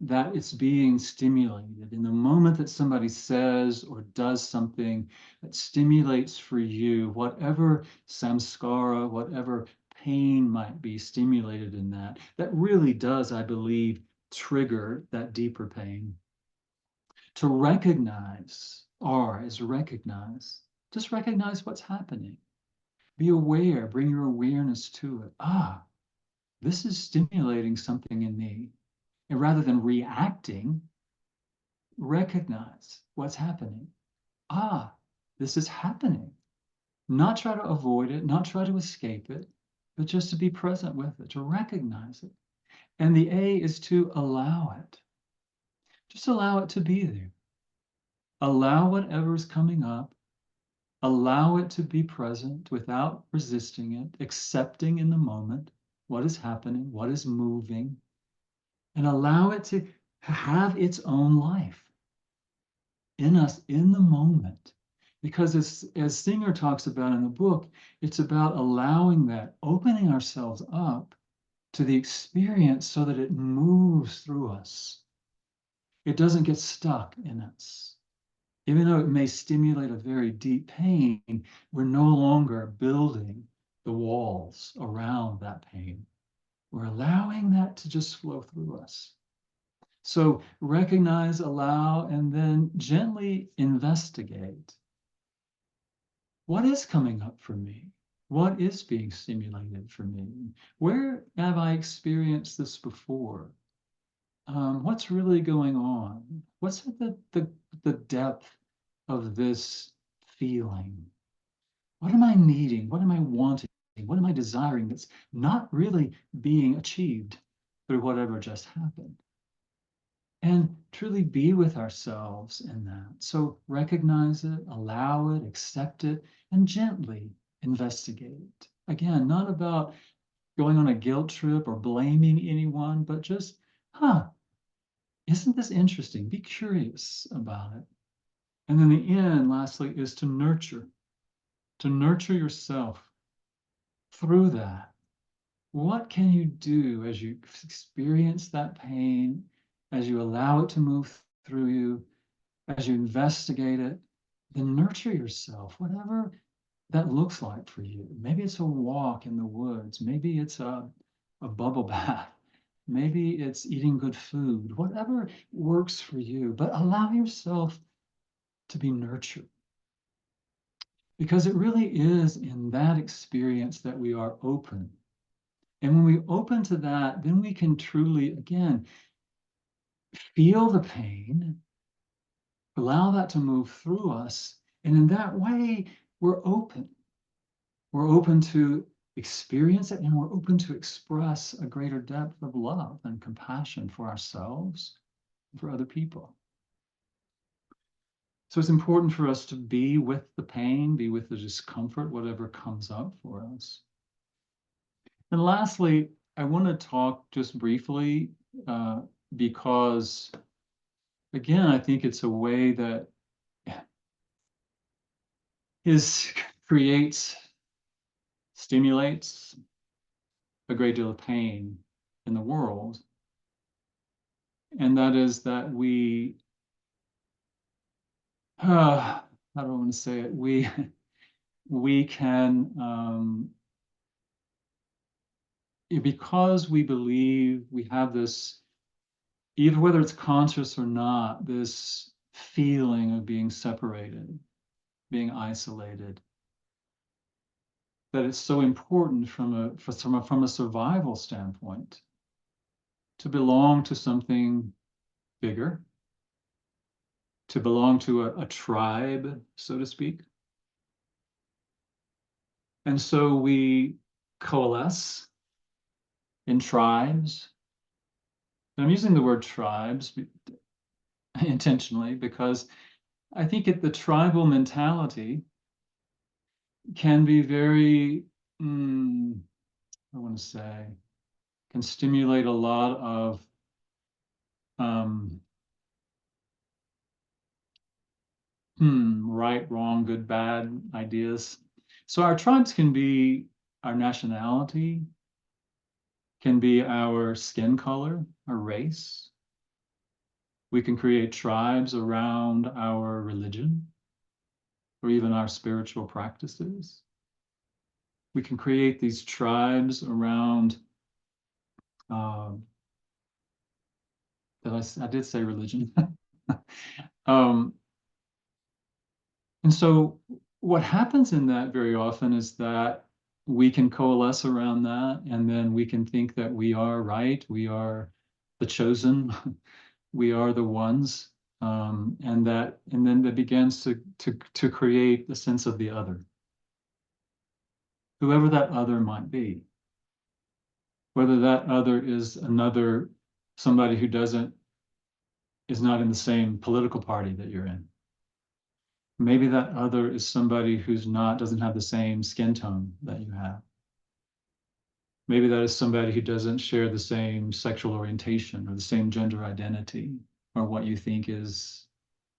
that it's being stimulated, in the moment that somebody says or does something that stimulates for you, whatever samskara, whatever pain might be stimulated in that really does, I believe, trigger that deeper pain. To recognize, just recognize what's happening. Be aware, bring your awareness to it. This is stimulating something in me. And rather than reacting, recognize what's happening. this is happening. Not try to avoid it, not try to escape it, but just to be present with it, to recognize it. And the A is to allow it. Just allow it to be there. Allow whatever's coming up. Allow it to be present without resisting it, accepting in the moment what is happening, what is moving, and allow it to have its own life in us in the moment. Because as Singer talks about in the book, it's about allowing that, opening ourselves up to the experience so that it moves through us. It doesn't get stuck in us. Even though it may stimulate a very deep pain, we're no longer building the walls around that pain. We're allowing that to just flow through us. So recognize, allow, and then gently investigate. What is coming up for me? What is being stimulated for me? Where have I experienced this before? What's really going on? What's at the depth of this feeling? What am I needing? What am I wanting? What am I desiring that's not really being achieved through whatever just happened? And truly be with ourselves in that. So recognize it, allow it, accept it, and gently investigate it. Again, not about going on a guilt trip or blaming anyone, but just, isn't this interesting? Be curious about it. And then the end, lastly, is to nurture yourself through that. What can you do as you experience that pain, as you allow it to move through you, as you investigate it? Then nurture yourself, whatever that looks like for you. Maybe it's a walk in the woods. Maybe it's a bubble bath. Maybe it's eating good food, whatever works for you, but allow yourself to be nurtured. Because it really is in that experience that we are open. And when we open to that, then we can truly, again, feel the pain, allow that to move through us. And in that way, we're open. We're open to experience it, and we're open to express a greater depth of love and compassion for ourselves and for other people. So it's important for us to be with the pain, be with the discomfort, whatever comes up for us. And lastly, I want to talk just briefly because, again, I think it's a way that stimulates a great deal of pain in the world. And that is that how do I want to say it? We can, because we believe we have this, either whether it's conscious or not, this feeling of being separated, being isolated, that it's so important from a survival standpoint to belong to something bigger, to belong to a tribe, so to speak. And so we coalesce in tribes. And I'm using the word tribes intentionally because I think the tribal mentality can be very, I want to say, can stimulate a lot of right, wrong, good, bad ideas. So our tribes can be our nationality, can be our skin color, our race. We can create tribes around our religion or even our spiritual practices. We can create these tribes around, I did say religion. And so what happens in that very often is that we can coalesce around that, and then we can think that we are right, we are the chosen, we are the ones and then that begins to create the sense of the other, whoever that other might be, whether that other is somebody who is not in the same political party that you're in. Maybe that other is somebody doesn't have the same skin tone that you have. Maybe that is somebody who doesn't share the same sexual orientation or the same gender identity or what you think is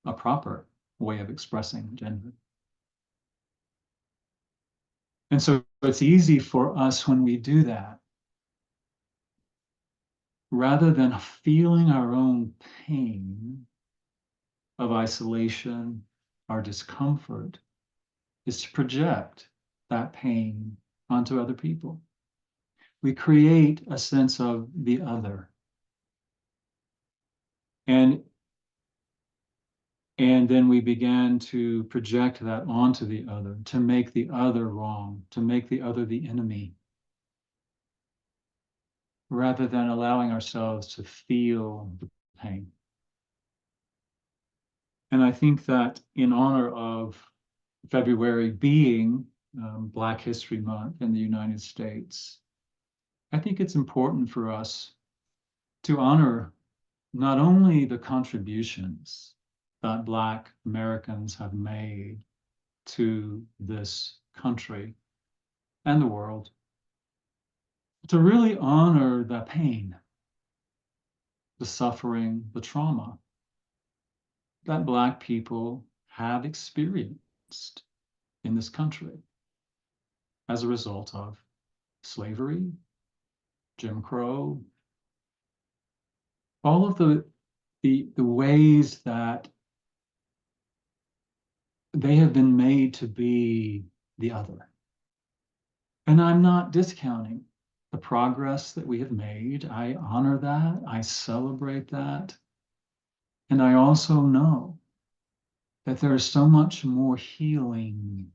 a proper way of expressing gender. And so it's easy for us when we do that, rather than feeling our own pain of isolation, our discomfort, is to project that pain onto other people. We create a sense of the other. And then we began to project that onto the other, to make the other wrong, to make the other the enemy, rather than allowing ourselves to feel the pain. And I think that in honor of February being Black History Month in the United States, I think it's important for us to honor not only the contributions that Black Americans have made to this country and the world, to really honor the pain, the suffering, the trauma that Black people have experienced in this country as a result of slavery, Jim Crow, all of the ways that they have been made to be the other. And I'm not discounting the progress that we have made. I honor that. I celebrate that. And I also know that there is so much more healing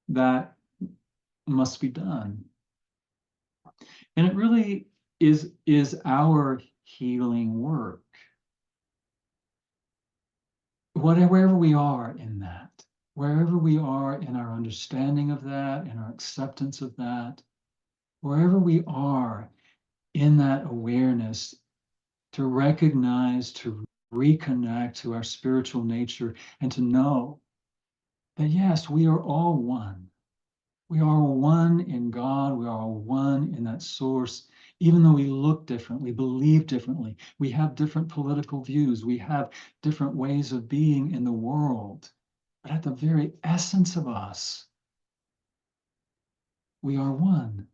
that must be done. And it really is our healing work. Wherever we are in that, wherever we are in our understanding of that, in our acceptance of that, wherever we are in that awareness, to recognize, to reconnect to our spiritual nature, and to know that yes, we are all one. We are one in God. We are one in that source. Even though we look different, we believe differently, we have different political views, we have different ways of being in the world. But at the very essence of us, we are one.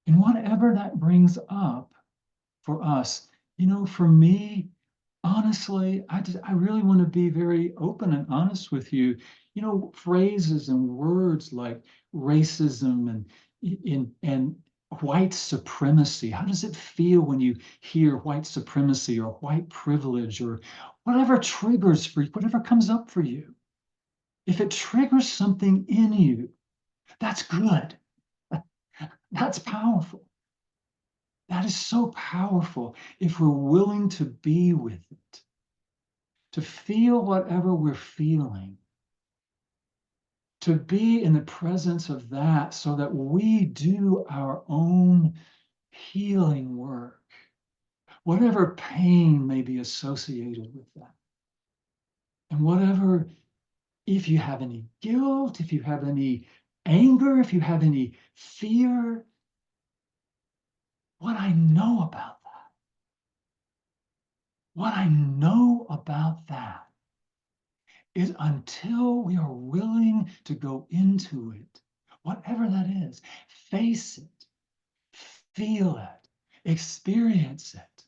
And whatever that brings up for us, for me, honestly, I really want to be very open and honest with you. Phrases and words like racism and white supremacy. How does it feel when you hear white supremacy or white privilege or whatever triggers for you, whatever comes up for you? If it triggers something in you, that's good. That's powerful. That is so powerful if we're willing to be with it, to feel whatever we're feeling, to be in the presence of that so that we do our own healing work, whatever pain may be associated with that. And whatever, if you have any guilt, if you have any anger, if you have any fear, what I know about that is until we are willing to go into it, whatever that is, face it, feel it, experience it,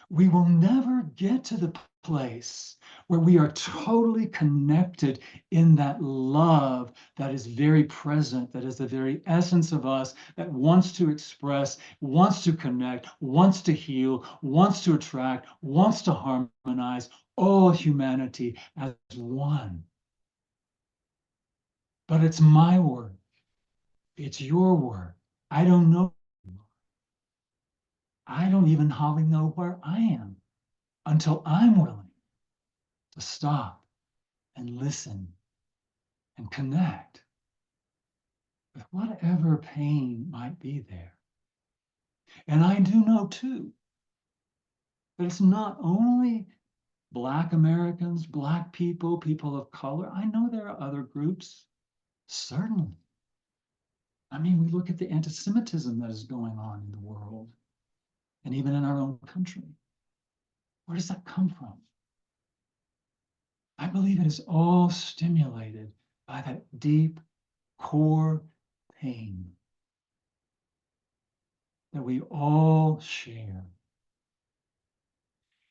we will never get to the place where we are totally connected in that love that is very present, that is the very essence of us, that wants to express, wants to connect, wants to heal, wants to attract, wants to harmonize all humanity as one. But it's my work. It's your work. I don't know. I don't even hardly know where I am until I'm willing to stop and listen and connect with whatever pain might be there. And I do know too that it's not only Black Americans, Black people, people of color. I know there are other groups, certainly. I mean, we look at the anti-Semitism that is going on in the world and even in our own country. Where does that come from? I believe it is all stimulated by that deep core pain that we all share.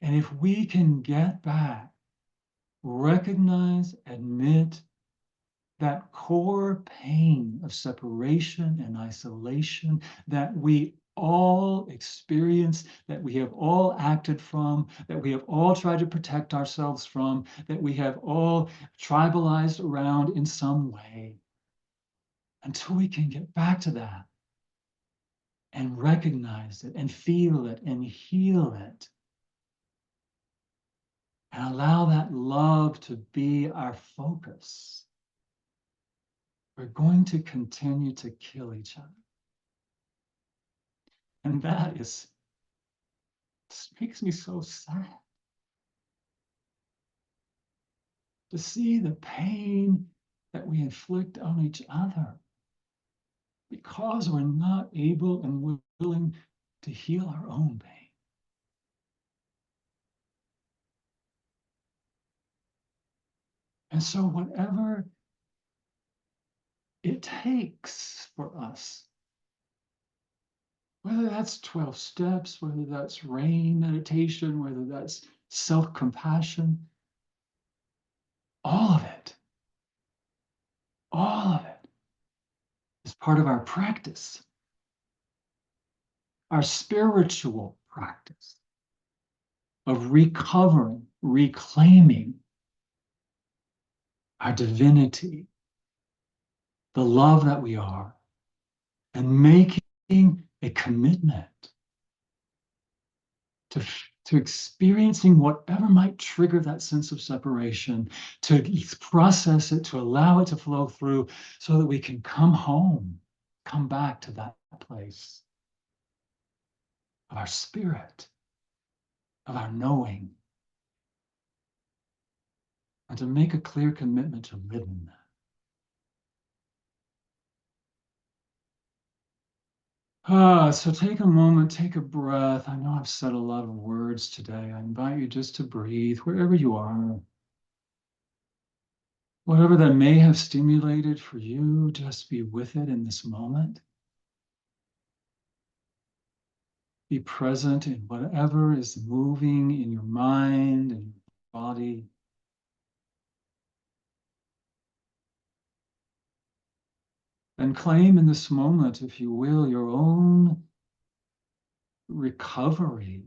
And if we can get back, recognize, admit that core pain of separation and isolation that we all experience, that we have all acted from, that we have all tried to protect ourselves from, that we have all tribalized around in some way, until we can get back to that and recognize it and feel it and heal it and allow that love to be our focus, we're going to continue to kill each other. And that makes me so sad to see the pain that we inflict on each other because we're not able and willing to heal our own pain. And so whatever it takes for us, whether that's 12 steps, whether that's rain meditation, whether that's self-compassion, all of it is part of our practice, our spiritual practice of recovering, reclaiming our divinity, the love that we are, and making a commitment to experiencing whatever might trigger that sense of separation, to process it, to allow it to flow through so that we can come home, come back to that place of our spirit, of our knowing, and to make a clear commitment to live in that. So take a moment, take a breath. I know I've said a lot of words today. I invite you just to breathe wherever you are. Whatever that may have stimulated for you, just be with it in this moment. Be present in whatever is moving in your mind and your body. And claim in this moment, if you will, your own recovery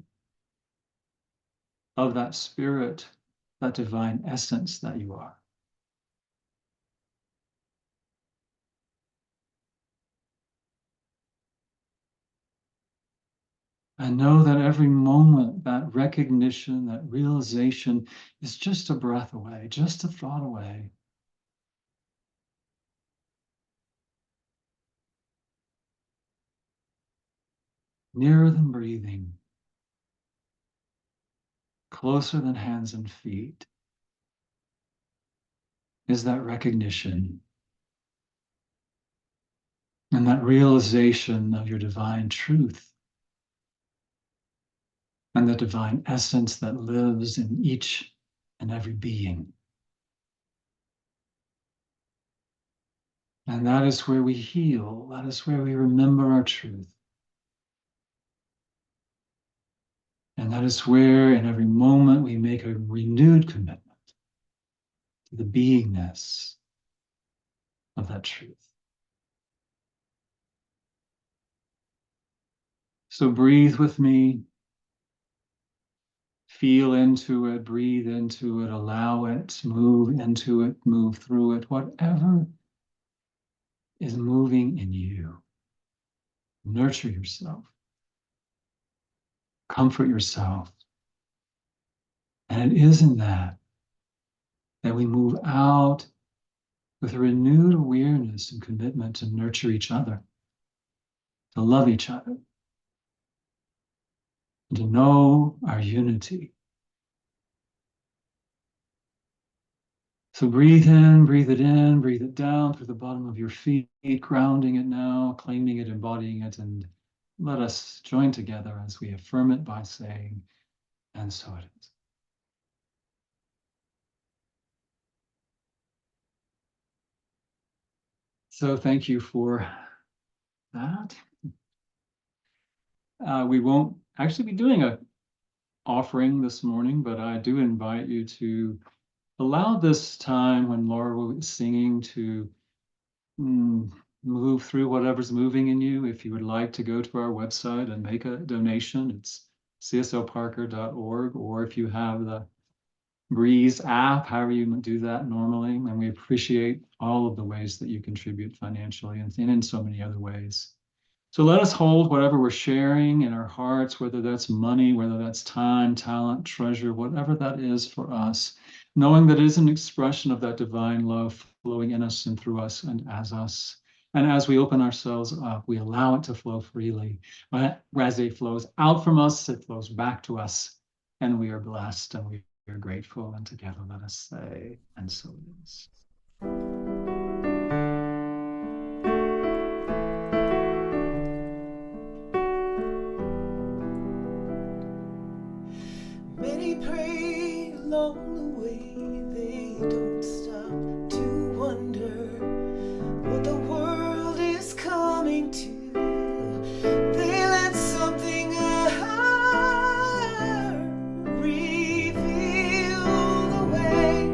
of that spirit, that divine essence that you are. And know that every moment, that recognition, that realization is just a breath away, just a thought away. Nearer than breathing, closer than hands and feet, is that recognition and that realization of your divine truth and the divine essence that lives in each and every being. And that is where we heal. That is where we remember our truth. And that is where in every moment we make a renewed commitment to the beingness of that truth. So breathe with me. Feel into it, breathe into it, allow it, move into it, move through it, whatever is moving in you. Nurture yourself. Comfort yourself. And it is in that we move out with a renewed awareness and commitment to nurture each other, to love each other, and to know our unity. So breathe in, breathe it down through the bottom of your feet, grounding it now, claiming it, embodying it, and let us join together as we affirm it by saying, and so it is. So thank you for that. We won't actually be doing a offering this morning, but I do invite you to allow this time when Laura will be singing to move through whatever's moving in you. If you would like to go to our website and make a donation, it's cslparker.org, or if you have the Breeze app, however you do that normally. And we appreciate all of the ways that you contribute financially and in so many other ways. So let us hold whatever we're sharing in our hearts, whether that's money, whether that's time, talent, treasure, whatever that is for us, knowing that it is an expression of that divine love flowing in us and through us and as us. And as we open ourselves up, we allow it to flow freely. As it flows out from us, it flows back to us, and we are blessed and we are grateful. And together let us say, and so it is. Many pray along the way, they don't stop to wonder what the world is coming to. They let something higher reveal the way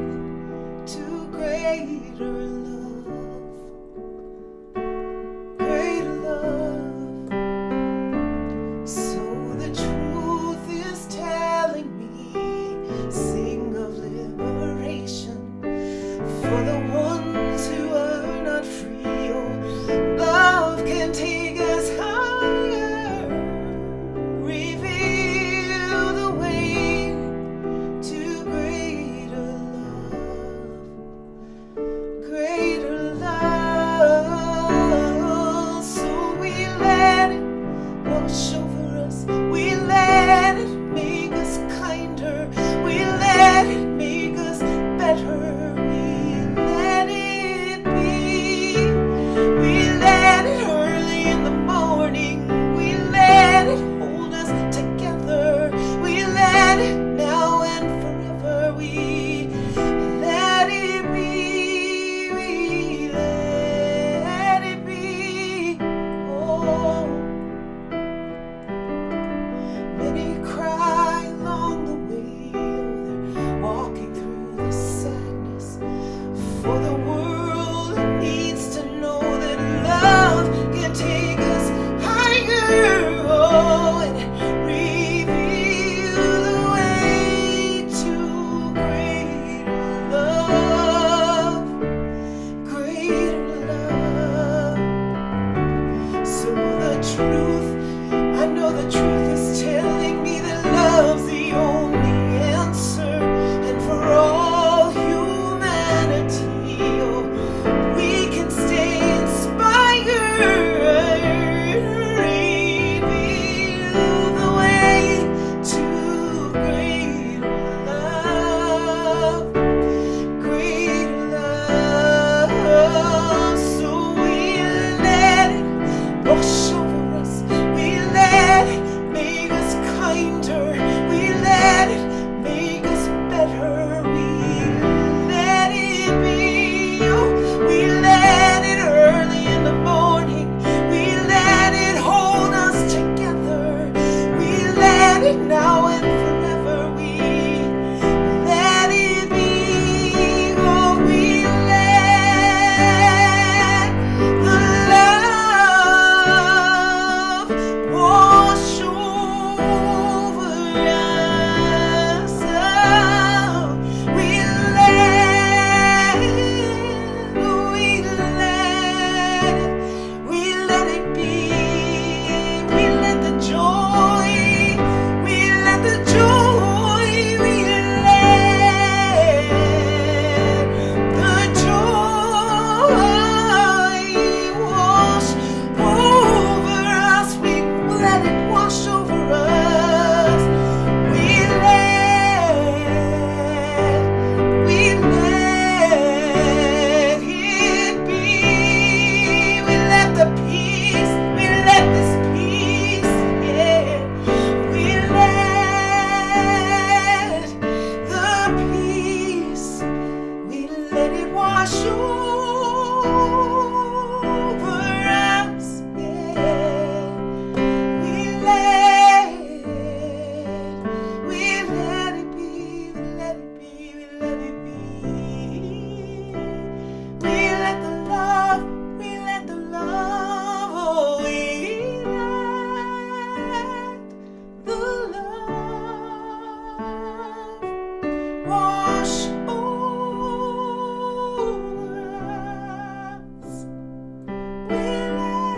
to greater love, greater love. So the truth is telling me, sing of liberation, wash over us, yeah. We let it be, we let it be, we let it be. We let the love, oh, we let the love wash over us. We let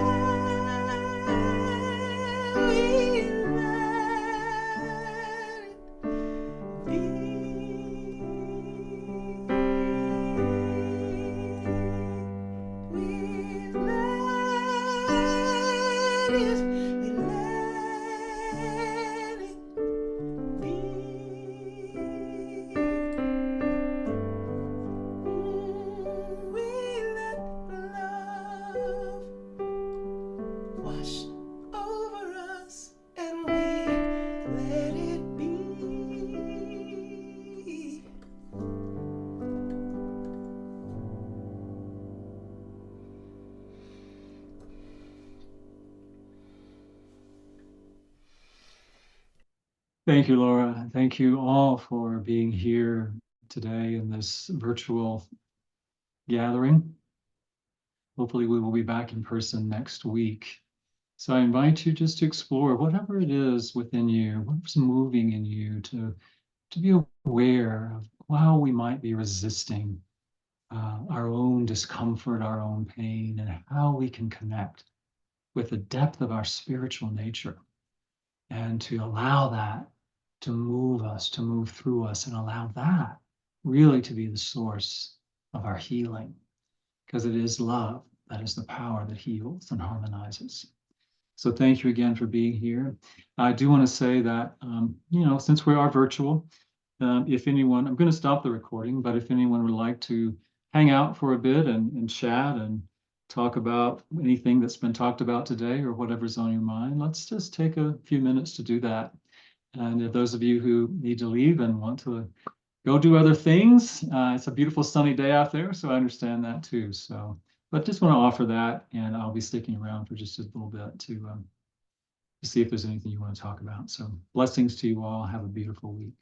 it be. We let it be. We let love wash over us, and we let it be. Thank you, Laura. Thank you all for being here today in this virtual gathering. Hopefully we will be back in person next week. So I invite you just to explore whatever it is within you, whatever's moving in you, to be aware of how we might be resisting our own discomfort, our own pain, and how we can connect with the depth of our spiritual nature, and to allow that to move us, to move through us, and allow that really to be the source of our healing, because it is love that is the power that heals and harmonizes. So thank you again for being here. I do want to say that, since we are virtual, if anyone, I'm going to stop the recording, but if anyone would like to hang out for a bit and chat and talk about anything that's been talked about today or whatever's on your mind, let's just take a few minutes to do that. And if those of you who need to leave and want to go do other things, it's a beautiful sunny day out there, so I understand that too. So, but just want to offer that, and I'll be sticking around for just a little bit to see if there's anything you want to talk about. So blessings to you all. Have a beautiful week.